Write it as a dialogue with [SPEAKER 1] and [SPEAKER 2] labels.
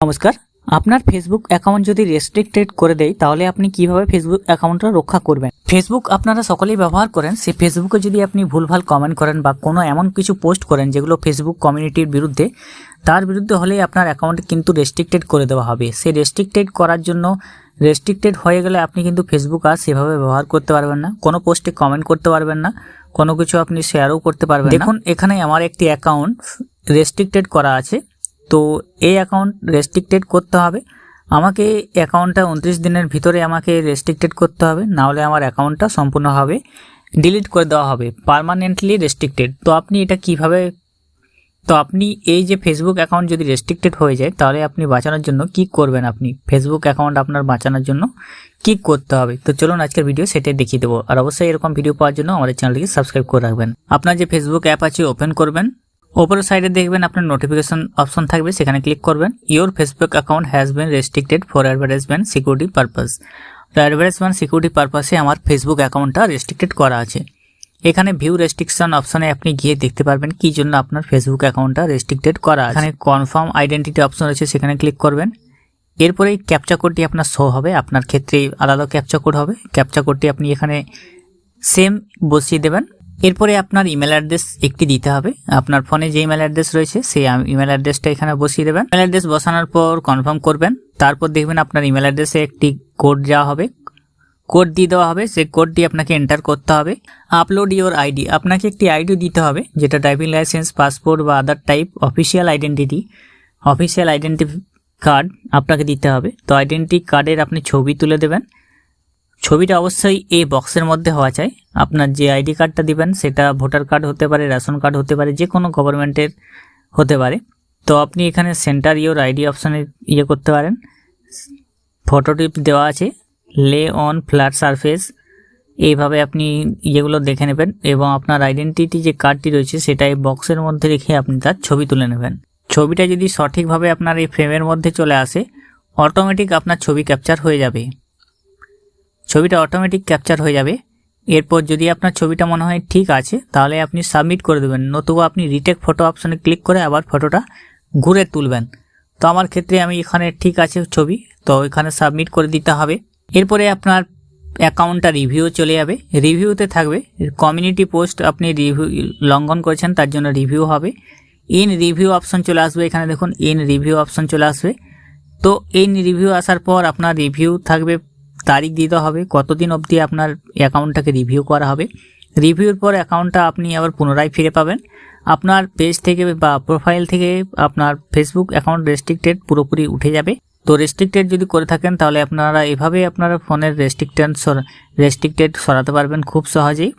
[SPEAKER 1] নমস্কার। আপনার Facebook account যদি রেস্ট্রিক্টেড করে দেয় তাহলে আপনি কিভাবে ফেসবুক অ্যাকাউন্টটা রক্ষা করবেন। ফেসবুক আপনারা সকলেই ব্যবহার করেন, সেই ফেসবুকে যদি আপনি ভুলভাল কমেন্ট করেন বা কোনো এমন কিছু পোস্ট করেন যেগুলো ফেসবুক কমিউনিটির বিরুদ্ধে, তার বিরুদ্ধে হলে আপনার অ্যাকাউন্ট কিন্তু রেস্ট্রিক্টেড করে দেওয়া হবে। সেই রেস্ট্রিক্টেড করার জন্য রেস্ট্রিক্টেড হয়ে গেলে আপনি কিন্তু ফেসবুক আর সেভাবে ব্যবহার করতে পারবেন না, কোনো পোস্টে কমেন্ট করতে পারবেন না, কোনো কিছু আপনি শেয়ারও করতে পারবেন না। দেখুন এখানে আমার একটি অ্যাকাউন্ট রেস্ট্রিক্টেড করা আছে, তো এই অ্যাকাউন্ট রেস্ট্রিক্টেড করতে হবে আমাকে। অ্যাকাউন্টটা 29 দিনের ভিতরে আমাকে রেস্ট্রিক্টেড করতে হবে, না হলে আমার অ্যাকাউন্টটা সম্পূর্ণভাবে ডিলিট করে দেওয়া হবে, পার্মানেন্টলি রেস্ট্রিক্টেড। তো আপনি এটা কিভাবে, তো আপনি এই যে ফেসবুক অ্যাকাউন্ট যদি রেস্ট্রিক্টেড হয়ে যায় তাহলে আপনি বাঁচানোর জন্য কি করবেন, আপনি ফেসবুক অ্যাকাউন্ট আপনার বাঁচানোর জন্য কি করতে হবে। তো চলুন আজকের ভিডিও সেটাই দেখিয়ে দেবো। আর অবশ্যই এরকম ভিডিও পাওয়ার জন্য আমাদের চ্যানেলটিকে সাবস্ক্রাইব করে রাখবেন। আপনার যে ফেসবুক অ্যাপ আছে ওপেন করবেন, ওপরের সাইডে দেখবেন আপনার নোটিফিকেশন অপশন থাকবে, সেখানে ক্লিক করবেন। Your Facebook account has been restricted for advertisement security purpose. তো অ্যাডভার্টাইজমেন্ট সিকিউরিটি পারপাসে আমার ফেসবুক অ্যাকাউন্টটা রেস্ট্রিক্টেড করা আছে। এখানে ভিউ রেস্ট্রিকশন অপশনে আপনি গিয়ে দেখতে পারবেন কি জন্য আপনার ফেসবুক অ্যাকাউন্টটা রেস্ট্রিক্টেড করা আছে। এখানে কনফার্ম আইডেন্টিটি অপশন রয়েছে, সেখানে ক্লিক করবেন। এরপরে ক্যাপচা কোডটি আপনার শো হবে, আপনার ক্ষেত্রে আলাদা ক্যাপচা কোড হবে। ক্যাপচা কোডটি আপনি এখানে সেম বসিয়ে দেবেন। এরপরে আপনার ইমেল অ্যাড্রেস একটি দিতে হবে, আপনার ফোনে যে ইমেল অ্যাড্রেস রয়েছে সেই ইমেল অ্যাড্রেসটা এখানে বসিয়ে দেবেন। ইমেল অ্যাড্রেস বসানোর পর কনফার্ম করবেন। তারপর দেখবেন আপনার ইমেল অ্যাড্রেসে একটি কোড দেওয়া হবে, কোড দিয়ে দেওয়া হবে, সেই কোডটি আপনাকে এন্টার করতে হবে। আপলোড ইওর আইডি, আপনাকে একটি আইডি দিতে হবে যেটা ড্রাইভিং লাইসেন্স, পাসপোর্ট বা আদার টাইপ অফিসিয়াল আইডেন্টি কার্ড আপনাকে দিতে হবে। তো আইডেন্টি কার্ডের আপনি ছবি তুলে দেবেন। ছবিটা অবশ্যই এই বক্সের মধ্যে হওয়া চাই। আপনার যে আইডি কার্ডটা দিবেন সেটা ভোটার কার্ড হতে পারে, রেশন কার্ড হতে পারে, যে কোনো গভর্নমেন্টের হতে পারে। তো আপনি এখানে সেন্টার ইওর আইডি অপশানে করতে পারেন। ফটোটি দেওয়া আছে, লে অন ফ্ল্যাট সারফেস, এইভাবে আপনি ইয়েগুলো দেখে নেবেন এবং আপনার আইডেন্টিটি যে কার্ডটি রয়েছে সেটা এই বক্সের মধ্যে রেখে আপনি তার ছবি তুলে নেবেন। ছবিটা যদি সঠিকভাবে আপনার এই ফ্রেমের মধ্যে চলে আসে, অটোমেটিক আপনার ছবি ক্যাপচার হয়ে যাবে, ছবিটা অটোমেটিক ক্যাপচার হয়ে যাবে। এরপর যদি আপনার ছবিটা মনে হয় ঠিক আছে তাহলে আপনি সাবমিট করে দেবেন, নতুবা আপনি রিটেক ফটো অপশানে ক্লিক করে আবার ফটোটা ঘুরে তুলবেন। তো আমার ক্ষেত্রে আমি এখানে ঠিক আছে ছবি, তো এখানে সাবমিট করে দিতে হবে। এরপরে আপনার অ্যাকাউন্টটা রিভিউ চলে যাবে, রিভিউতে থাকবে কমিউনিটি পোস্ট আপনি রিভিউ লঙ্ঘন করেছেন তার জন্য রিভিউ হবে। ইন রিভিউ অপশন চলে আসবে, এখানে দেখুন ইন রিভিউ অপশন চলে আসবে। তো ইন রিভিউ আসার পর আপনার রিভিউ থাকবে, তারিখ দিতে হবে কতদিন অবধি আপনার অ্যাকাউন্টটাকে রিভিউ করা হবে। রিভিউর পর অ্যাকাউন্টটা আপনি আবার পুনরায় ফিরে পাবেন। আপনার পেজ থেকে বা প্রোফাইল থেকে আপনার ফেসবুক অ্যাকাউন্ট রেস্ট্রিক্টেড পুরোপুরি উঠে যাবে। তো রেস্ট্রিক্টেড যদি করে থাকেন তাহলে আপনারা এভাবে আপনারা ফোনের রেস্ট্রিক্টেড সরাতে পারবেন খুব সহজেই।